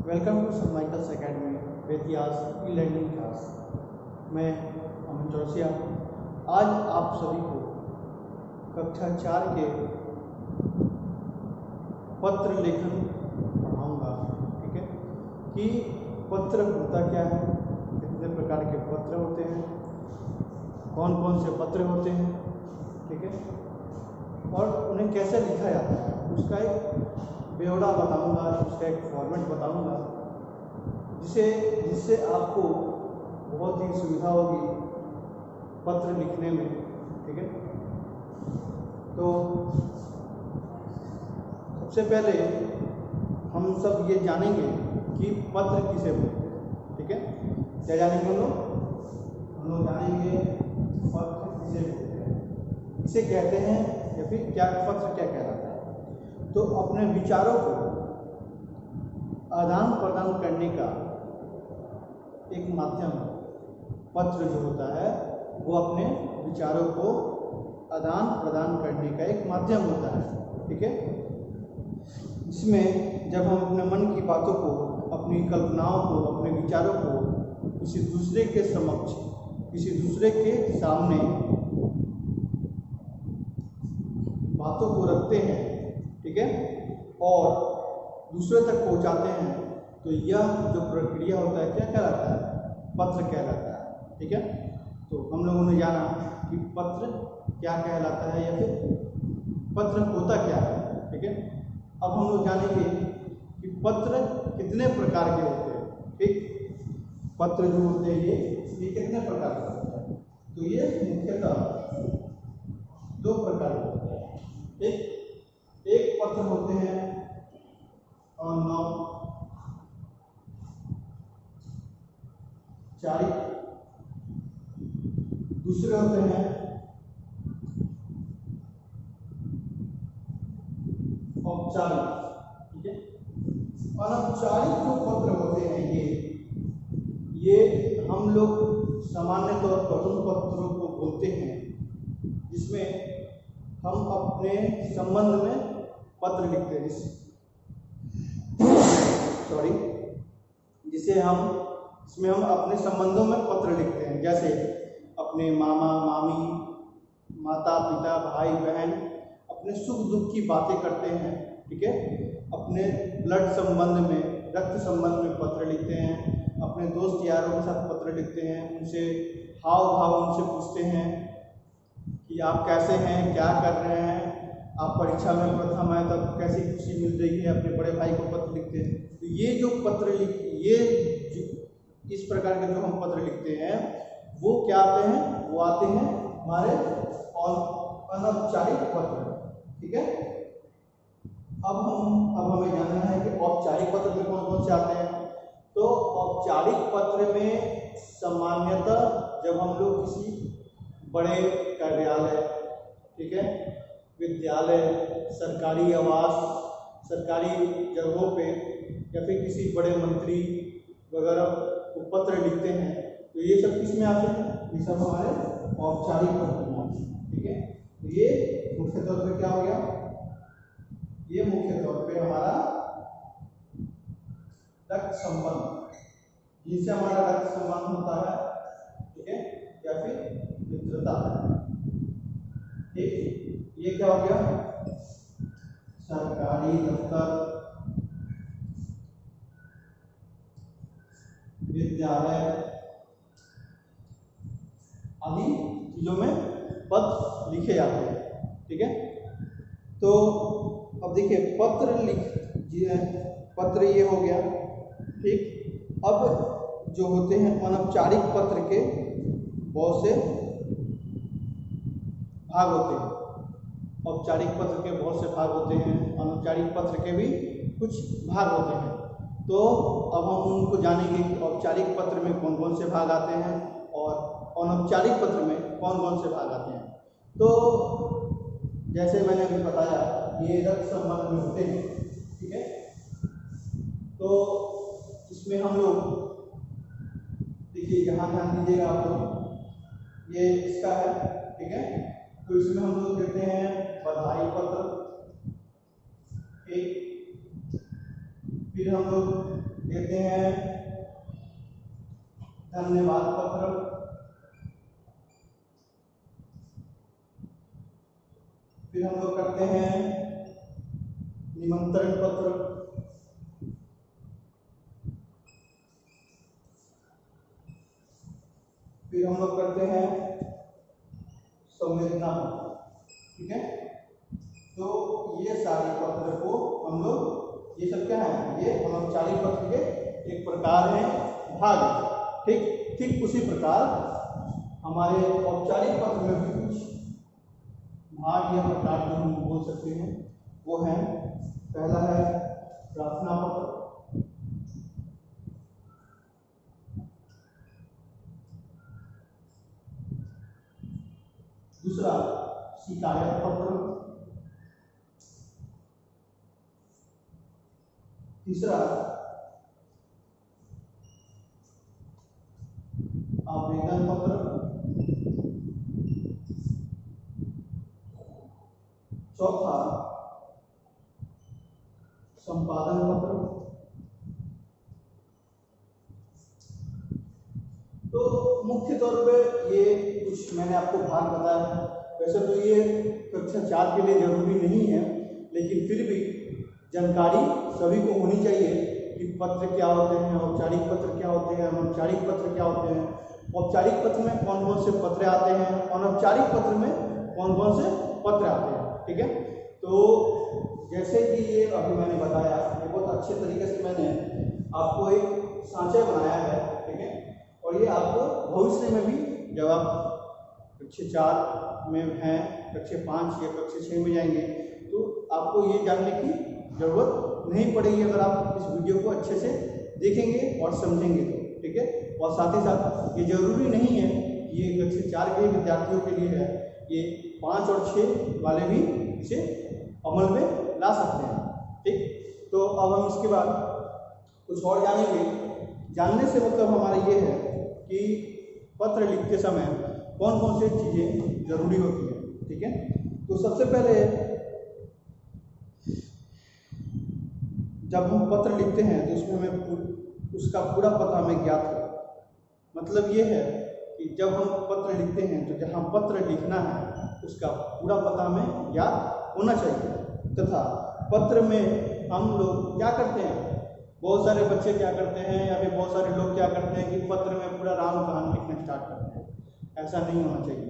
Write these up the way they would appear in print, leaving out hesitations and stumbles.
Welcome to Saint Michael's Academy Bettiah's e learning class. मैं अमन चौरसिया आज आप सभी को कक्षा 4 के पत्र लेखन पढ़ाऊंगा। ठीक है कि पत्र होता क्या है, कितने प्रकार के पत्र होते हैं, कौन कौन से पत्र होते हैं, ठीक है, और उन्हें कैसे लिखा जाता है, उसका एक ब्यौरा बताऊंगा, उसका एक फॉर्मेट बताऊंगा जिससे आपको बहुत ही सुविधा होगी पत्र लिखने में। ठीक है, तो सबसे पहले हम सब ये जानेंगे कि पत्र किसे बोलते हैं। ठीक है, क्या जानेंगे हम लोग जानेंगे पत्र किसे बोलते हैं, इसे कहते हैं या फिर क्या पत्र क्या कहलाता है। तो अपने विचारों को आदान प्रदान करने का एक माध्यम पत्र जो होता है वो अपने विचारों को आदान प्रदान करने का एक माध्यम होता है। ठीक है, इसमें जब हम अपने मन की बातों को, अपनी कल्पनाओं को, अपने विचारों को किसी दूसरे के समक्ष, किसी दूसरे के सामने बातों को रखते हैं, ठीक है, और दूसरे तक पहुंचाते हैं, तो यह जो प्रक्रिया होता है क्या कहलाता है, पत्र कहलाता है। ठीक है, तो हम लोगों ने जाना कि पत्र क्या कहलाता है या फिर पत्र होता क्या है। ठीक है, अब हम लोग जानेंगे कि पत्र कितने प्रकार के होते हैं। ठीक, पत्र जो होते हैं ये कितने प्रकार के होते हैं, तो ये मुख्यतः दो प्रकार के होते हैं। एक पत्र होते हैं अनौपचारिक, दूसरे होते हैं औपचारिक। ठीक है, अनौपचारिक जो पत्र होते हैं ये हम लोग सामान्य तौर पर उन पत्रों को बोलते हैं जिसमें हम अपने संबंध में पत्र लिखते हैं, इसमें हम अपने संबंधों में पत्र लिखते हैं, जैसे अपने मामा मामी, माता पिता, भाई बहन, अपने सुख दुख की बातें करते हैं। ठीक है, अपने ब्लड संबंध में, रक्त संबंध में पत्र लिखते हैं, अपने दोस्त यारों के साथ पत्र लिखते हैं, उनसे हाव भाव उनसे पूछते हैं कि आप कैसे हैं, क्या कर रहे हैं, आप परीक्षा में प्रथम आए तब कैसी खुशी मिल रही है, अपने बड़े भाई को पत्र लिखते हैं। तो ये जो पत्र इस प्रकार के जो हम पत्र लिखते हैं वो क्या आते हैं, वो आते हैं हमारे अनौपचारिक पत्र। ठीक है, अब हमें जानना है कि औपचारिक पत्र में कौन कौन से आते हैं। तो औपचारिक पत्र में सामान्यतः जब हम लोग किसी बड़े कार्यालय, ठीक है, विद्यालय, सरकारी आवास, सरकारी जगहों पे या फिर किसी बड़े मंत्री वगैरह को पत्र लिखते हैं, तो ये सब किस में आते हैं, ये सब हमारे औपचारिक पत्र में आते हैं। ठीक है, तो ये मुख्य तौर पे क्या हो गया, ये मुख्य तौर पे हमारा रक्त संबंध, जिनसे हमारा रक्त संबंध होता है, ठीक है, या फिर मित्रता है। ठीक, ये क्या हो गया, सरकारी दफ्तर, विद्यालय आदि चीजों में पत्र लिखे जाते हैं। ठीक है, तो अब देखिए पत्र ये हो गया। ठीक, अब जो होते हैं अनौपचारिक पत्र के बहुत से भाग होते हैं। औपचारिक पत्र के बहुत से भाग होते हैं, अनौपचारिक पत्र के भी कुछ भाग होते हैं। तो अब हम उनको जानेंगे कि औपचारिक पत्र में कौन कौन से भाग आते हैं और अनौपचारिक पत्र में कौन कौन से भाग आते हैं। तो जैसे मैंने अभी बताया, ये रक्त संबंध में होते हैं। ठीक है, तो इसमें हम लोग देखिए, यहाँ ध्यान दीजिएगा आप लोग, ये इसका है। ठीक है, तो इसमें हम लोग देते हैं बधाई पत्र, एक, फिर हम लोग देते हैं धन्यवाद पत्र, फिर हम लोग करते हैं निमंत्रण पत्र, फिर हम लोग करते हैं संवेदना पत्र। ठीक है, तो ये सारे पत्र को हम लोग, ये सब क्या है, ये अनौपचारिक पत्र के एक प्रकार है, भाग है। ठीक ठीक उसी प्रकार हमारे औपचारिक पत्र में भी कुछ भाग या प्रकार जो हम बोल सकते हैं वो है, पहला है प्रार्थना पत्र, दूसरा शिकायत पत्र, तीसरा आवेदन पत्र, चौथा संपादन पत्र। तो मुख्य तौर पे ये कुछ मैंने आपको भाग बताया है। वैसे तो ये कक्षा 4 के लिए जरूरी नहीं है, लेकिन फिर भी जानकारी सभी को होनी चाहिए कि पत्र क्या होते हैं, औपचारिक पत्र क्या होते हैं, अनौपचारिक पत्र क्या होते हैं, औपचारिक पत्र में कौन कौन से पत्र आते हैं, अनौपचारिक पत्र में कौन कौन से पत्र आते हैं। ठीक है, तो जैसे कि ये अभी मैंने बताया, ये बहुत अच्छे तरीके से मैंने आपको एक सांचा बनाया है। ठीक है, और ये आपको भविष्य में भी जब आप कक्षा 4 में हैं, कक्षा 5 या कक्षा 6 में जाएंगे, तो आपको ये जानने की जरूरत नहीं पड़ेगी अगर आप इस वीडियो को अच्छे से देखेंगे और समझेंगे तो। ठीक है, और साथ ही साथ ये जरूरी नहीं है कि ये कक्षा 4 के विद्यार्थियों के लिए है, ये 5 और 6 वाले भी इसे अमल में ला सकते हैं। ठीक, तो अब हम इसके बाद कुछ और जानेंगे। जानने से मतलब हमारा ये है कि पत्र लिखते समय कौन कौन सी चीज़ें जरूरी होती है। ठीक है, तो सबसे पहले जब हम पत्र लिखते हैं तो उसमें हमें उसका पूरा पता हमें ज्ञात हो। मतलब ये है कि जब हम पत्र लिखते हैं तो जहाँ पत्र लिखना है उसका पूरा पता हमें ज्ञात होना चाहिए, तथा पत्र में हम लोग क्या करते हैं, बहुत सारे बच्चे क्या करते हैं या फिर बहुत सारे लोग क्या करते हैं कि पत्र में पूरा राम कहानी लिखना स्टार्ट करते हैं। ऐसा नहीं होना चाहिए।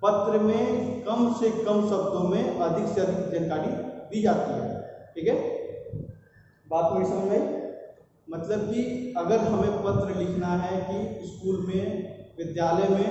पत्र में कम से कम शब्दों में अधिक से अधिक जानकारी दी जाती है। ठीक है, बात मेरी समझ में आई? मतलब कि अगर हमें पत्र लिखना है कि स्कूल में, विद्यालय में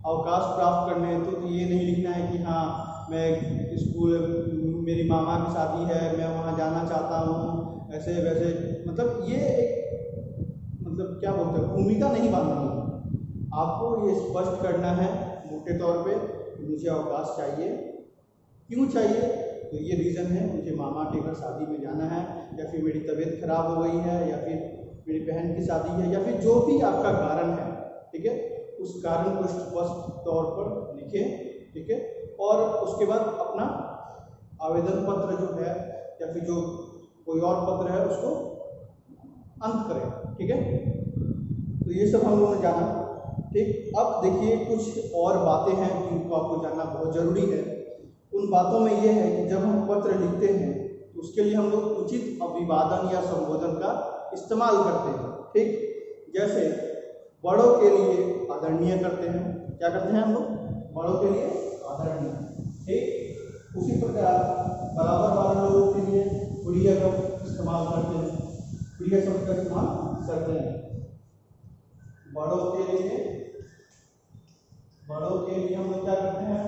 अवकाश प्राप्त करने हैं, तो ये नहीं लिखना है कि हाँ मैं स्कूल, मेरी मामा की शादी है, मैं वहाँ जाना चाहता हूँ, ऐसे वैसे, मतलब ये एक, मतलब क्या बोलते हैं, भूमिका नहीं बांधनी है। आपको ये स्पष्ट करना है मोटे तौर पे, मुझे अवकाश चाहिए। क्यों चाहिए? तो ये रीज़न है, मुझे मामा के घर शादी में जाना है, या फिर मेरी तबीयत खराब हो गई है, या फिर मेरी बहन की शादी है, या फिर जो भी आपका कारण है। ठीक है, उस कारण को स्पष्ट तौर पर लिखें। ठीक है, और उसके बाद अपना आवेदन पत्र जो है या फिर जो कोई और पत्र है उसको अंत करें। ठीक है, तो ये सब हम लोगों ने जाना। ठीक, अब देखिए कुछ और बातें हैं जिनको आपको जानना बहुत ज़रूरी है। उन बातों में ये है कि जब हम पत्र लिखते हैं तो उसके लिए हम लोग उचित अभिवादन या संबोधन का इस्तेमाल करते हैं। ठीक, जैसे बड़ों के लिए आदरणीय करते हैं। क्या करते हैं हम लोग? बड़ों के लिए आदरणीय। ठीक, उसी प्रकार बराबर वाले लोगों के लिए प्रिय का इस्तेमाल करते हैं, प्रिय शब्द का इस्तेमाल करते हैं। बड़ों के लिए हम लोग क्या करते हैं?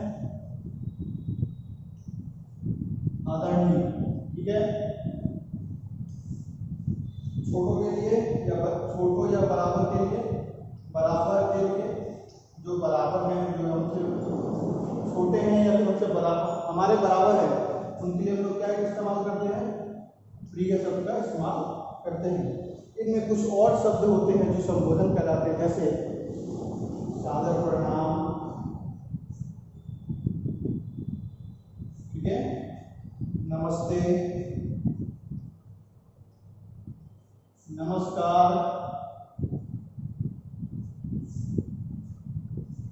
आदरणीय। ठीक है, छोटों के लिए छोटों या बराबर के लिए जो बराबर हैं, जो हमसे छोटे हैं या फिर हमसे बराबर, हमारे बराबर है, उनके लिए हम लोग क्या इस्तेमाल करते हैं? प्रिय शब्द का इस्तेमाल करते हैं। इनमें कुछ और शब्द होते हैं जो संबोधन कहलाते हैं, जैसे सादर प्रणाम। ठीक है, नमस्ते, नमस्कार,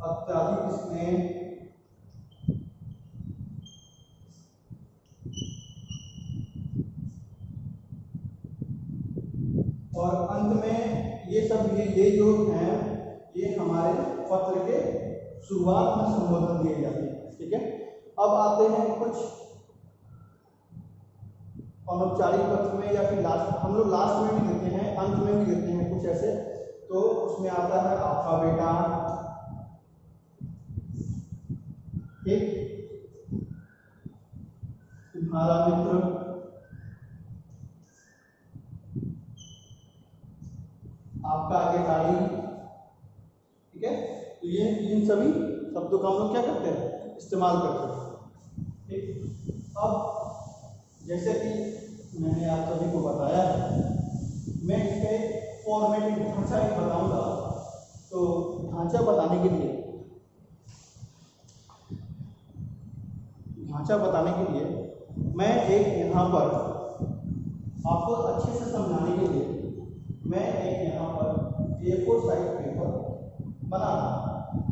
अत्यधिक स्नेह, और अंत में ये सब ये जो हैं ये हमारे पत्र के शुरुआत में संबोधन दिए जाते हैं। ठीक है, अब आते हैं कुछ अनौपचारिक पत्र में, या फिर लास्ट, हम लोग लास्ट में भी देते हैं, अंत में भी देते हैं कुछ ऐसे। तो उसमें आता है आपका बेटा, ठीक, तुम्हारा मित्र, आपका आगे गाड़ी। ठीक है, तो ये इन सभी शब्दों का हम लोग क्या करते हैं, इस्तेमाल करते हैं। ठीक, अब जैसे कि मैंने आप सभी को बताया है, मैं इसके फॉर्मेटिंग ढांचा ही बताऊंगा। तो ढांचा बताने के लिए मैं एक यहाँ पर आपको अच्छे से समझाने के लिए मैं एक यहाँ पर A4 साइज पेपर बना रहा हूँ।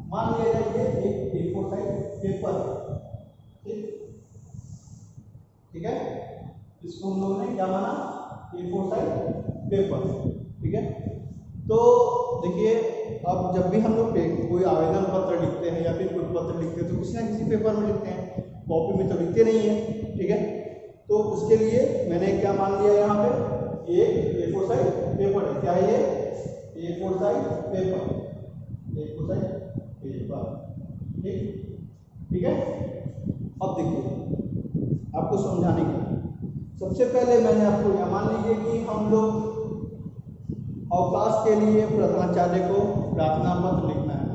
मान लिया जाए ये एक A4 साइज पेपर है, ठीक है, इसको हम लोगों ने क्या माना, A4 साइज पेपर। ठीक है, तो देखिए, अब जब भी हम लोग कोई आवेदन पत्र लिखते हैं या फिर कोई पत्र लिखते हैं तो किसी ना किसी पेपर में लिखते हैं, कॉपी में तो लिखते नहीं है। ठीक है, तो उसके लिए मैंने क्या मान लिया, यहाँ पे ये A4 साइज पेपर है। क्या है ये, A4 size paper, A4 size paper. ठीक है, अब देखिए आपको समझाने के लिए सबसे पहले मैंने आपको यह मान लीजिए कि हम लोग अवकाश के लिए प्रधानाचार्य को प्रार्थना पत्र लिखना है।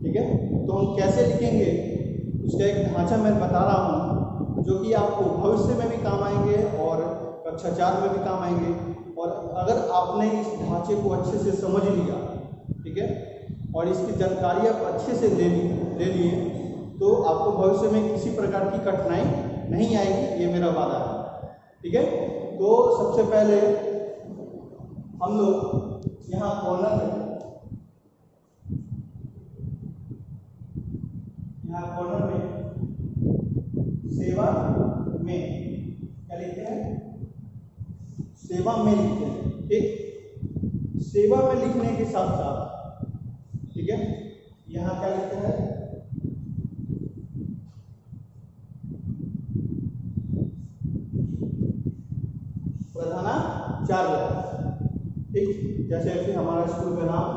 ठीक है, तो हम कैसे लिखेंगे उसका एक ढांचा मैं बता रहा हूँ, जो कि आपको भविष्य में भी काम आएंगे और कक्षा 4 में भी काम आएंगे। और अगर आपने इस ढांचे को अच्छे से समझ लिया, ठीक है, और इसकी जानकारी आप अच्छे से ले लिए, तो आपको भविष्य में किसी प्रकार की कठिनाई नहीं आएगी, ये मेरा वादा है। ठीक है, तो सबसे पहले हम लोग यहाँ कॉर्नर में सेवा में क्या लिखते हैं, सेवा में लिखते हैं। ठीक, सेवा में लिखने के साथ साथ, ठीक है, यहाँ क्या लिखते हैं, प्रधानाचार्य। ठीक, जैसे कि हमारा स्कूल का नाम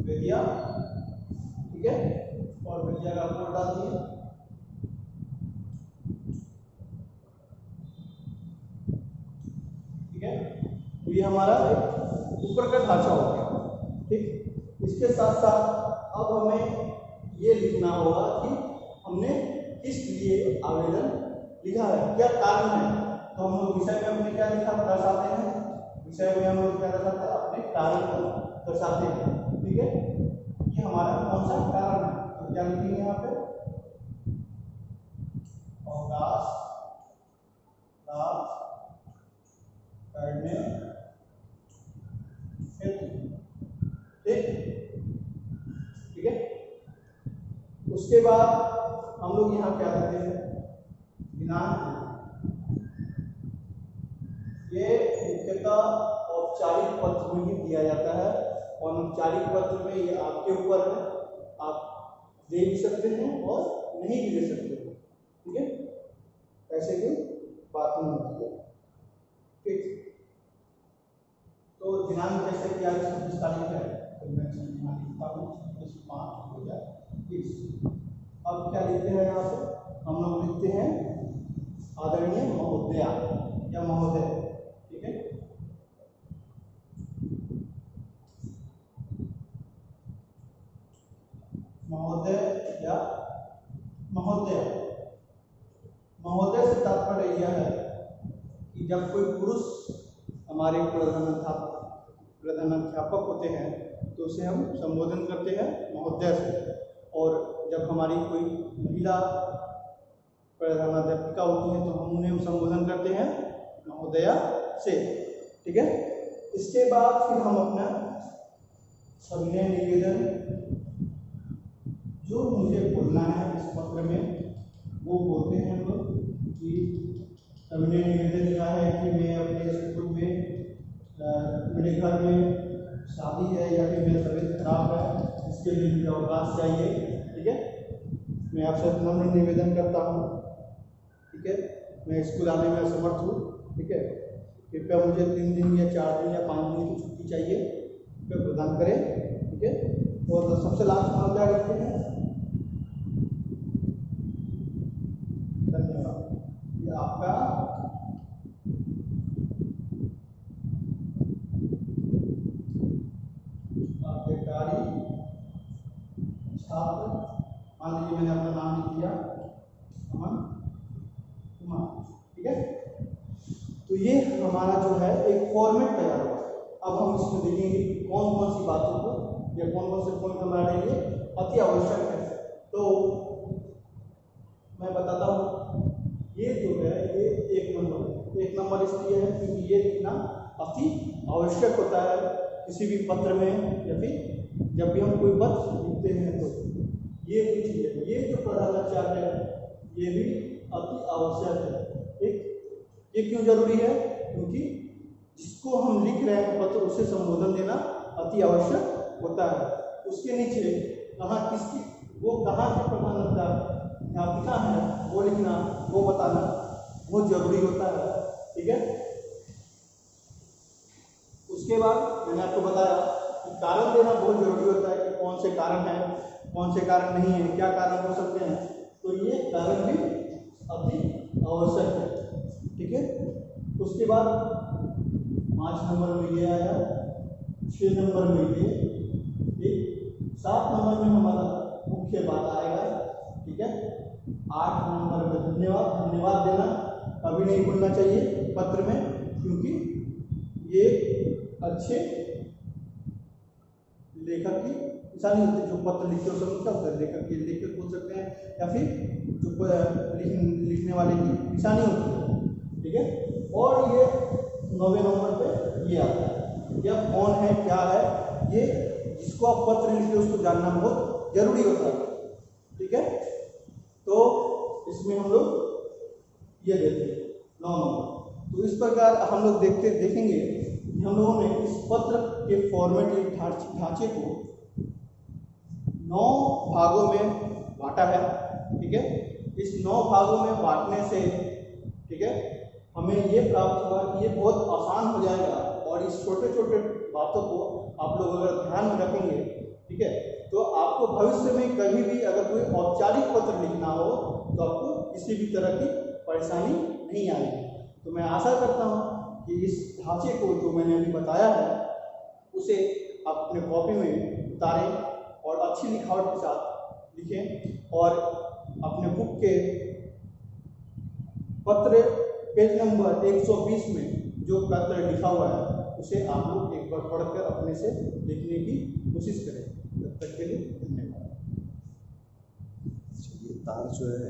विद्या, ठीक है, और विद्या का कोड डाल दिए। ठीक है, तो ये हमारा ऊपर का ढांचा हो गया। ठीक, इसके साथ साथ अब हमें ये लिखना होगा कि हमने किस लिए आवेदन लिखा है, क्या कारण है। तो हम लोग विषय में अपने क्या लिखा दर्शाते हैं, विषय में हम लोग क्या दर्शाते हैं, अपने कारण को दर्शाते हैं। ठीक है, ये हमारा कौन सा कारण है, तो क्या लिखेंगे यहाँ पे, अवकाश प्राप्त करने हेतु। ठीक है, उसके बाद हम लोग यहाँ क्या करते हैं, दिनांक। ये मुख्यतः औपचारिक पत्र में ही दिया जाता है, और औपचारिक पत्र में ये आपके ऊपर है, आप दे भी सकते हैं और नहीं भी दे सकते हैं। ठीक है, ऐसे कोई बात नहीं होती है। ठीक, तो दिनांक जैसे कि आज 26 तारीख है, तो मैं यहाँ लिखता हूँ 26/5/2021। अब क्या लिखते हैं, यहाँ पे हम लोग लिखते हैं आदरणीय महोदया या महोदय। ठीक है, महोदय या महोदया। महोदय से तात्पर्य यह है कि जब कोई पुरुष हमारे प्रधानाध्यापक होते हैं तो उसे हम संबोधन करते हैं महोदय से, और जब हमारी कोई महिला प्रधानाध्यापिका होती है तो हम उन्हें संबोधन करते हैं महोदया से। ठीक है, इसके बाद फिर हम अपना सविनय निवेदन जो मुझे बोलना है इस पत्र में वो बोलते हैं हम लोग कि सविनय निवेदन क्या है कि मैं अपने स्कूल में मेरे घर में शादी है या फिर मेरी तबीयत खराब है, इसके लिए मुझे अवकाश चाहिए। ठीक है, मैं आपसे नम्र निवेदन करता हूँ। ठीक है, मैं स्कूल आने में असमर्थ हूँ। ठीक है, कृपया मुझे 3 दिन या 4 दिन या 5 दिन की छुट्टी चाहिए, कृपया प्रदान करें। ठीक है, और सबसे लास्ट में क्या करते हैं, धन्यवाद। ये आपका आज्ञाकारी छात्र, मान लीजिए मैंने अपना नाम लिख दिया अमन कुमार। ठीक है, तो ये हमारा जो है एक फॉर्मेट तैयार हुआ। अब हम इसमें देखेंगे कौन कौन सी बातों को या कौन कौन से पॉइंट हमारे लिए अति आवश्यक है। तो मैं बताता हूँ, ये जो है ये 1 नंबर इसलिए है क्योंकि ये लिखना अति आवश्यक होता है किसी भी पत्र में, या फिर जब भी हम कोई पत्र लिखते हैं तो ये जो चीज़ है, ये जो प्रधानाचार्य है ये भी अति आवश्यक है। ठीक, ये क्यों जरूरी है, क्योंकि जिसको हम लिख रहे हैं पत्र उसे संबोधन देना अति आवश्यक होता है। उसके नीचे कहाँ किसकी वो कहाँ के प्रधानाध्यापिका है वो लिखना, वो बताना बहुत जरूरी होता है। ठीक है, उसके बाद मैंने आपको बताया कि कारण देना बहुत जरूरी होता है कि कौन से कारण है, कौन से कारण नहीं है, क्या कारण हो सकते हैं, तो ये कारण भी अति आवश्यक है। ठीक है, उसके बाद 5 नंबर में ये आया, 6 नंबर में ये, 7 नंबर में हमारा मुख्य बात आएगा। ठीक है, 8 नंबर में धन्यवाद देना कभी नहीं भूलना चाहिए पत्र में, क्योंकि ये अच्छे लेखक की निशानी होती है। जो पत्र लिखते हो सब क्या होता है, लेखक बोल सकते हैं या फिर जो लिखने वाले की निशानी होती है। ठीक है, और ये 9वें नंबर पे ये आता है, यह कौन है क्या है, ये जिसको आप पत्र लिखते हो उसको जानना बहुत जरूरी होता है। ठीक है, तो इसमें हम लोग ये देते हैं 9 नंबर। तो इस प्रकार हम लोग देखेंगे कि हम लोगों ने इस पत्र के फॉर्मेट ढांचे को 9 भागों में बांटा है। ठीक है, इस 9 भागों में बांटने से ठीक है हमें ये प्राप्त हुआ कि ये बहुत आसान हो जाएगा, और इस छोटे छोटे बातों को आप लोग अगर ध्यान में रखेंगे, ठीक है, तो आपको भविष्य में कभी भी अगर कोई औपचारिक पत्र लिखना हो तो आपको किसी भी तरह की परेशानी नहीं आएगी। तो मैं आशा करता हूँ कि इस ढांचे को जो मैंने अभी बताया है उसे आप अपने कॉपी में उतारें और अच्छी लिखावट के साथ लिखें, और अपने बुक के पत्र पेज नंबर 120 में जो पत्र लिखा हुआ है उसे आप लोग एक बार पढ़कर अपने से लिखने की कोशिश करें। तब तक के लिए धन्यवाद। ये तार जो है